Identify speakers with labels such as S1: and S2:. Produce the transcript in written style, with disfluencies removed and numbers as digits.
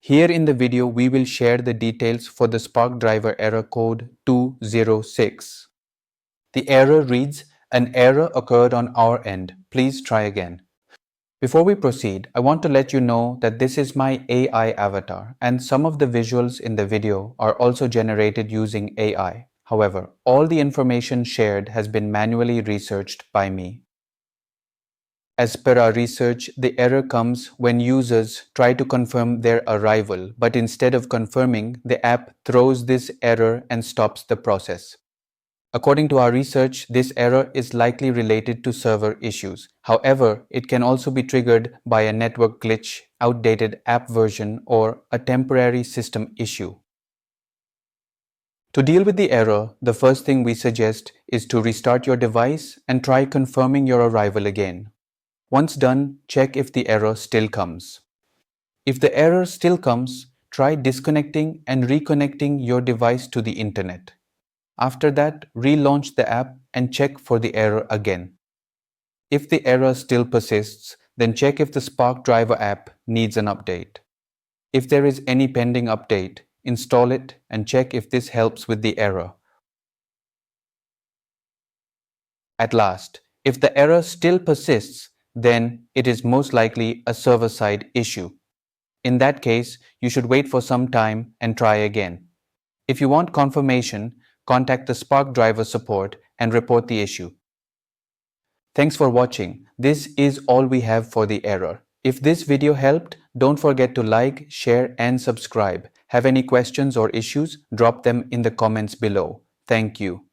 S1: Here in the video, we will share the details for the Spark driver error code 206. The error reads, "An error occurred on our end. Please try again." Before we proceed, I want to let you know that this is my AI avatar and some of the visuals in the video are also generated using AI. However, all the information shared has been manually researched by me. As per our research, the error comes when users try to confirm their arrival, but instead of confirming, the app throws this error and stops the process. According to our research, this error is likely related to server issues. However, it can also be triggered by a network glitch, outdated app version, or a temporary system issue. To deal with the error, the first thing we suggest is to restart your device and try confirming your arrival again. Once done, check if the error still comes. If the error still comes, try disconnecting and reconnecting your device to the internet. After that, relaunch the app and check for the error again. If the error still persists, then check if the Spark driver app needs an update. If there is any pending update, install it and check if this helps with the error. At last, if the error still persists, then it is most likely a server-side issue. In that case, you should wait for some time and try again. If you want confirmation, contact the Spark driver support and report the issue. Thanks for watching. This is all we have for the error. If this video helped, don't forget to like, share and subscribe. Have any questions or issues? Drop them in the comments below. Thank you.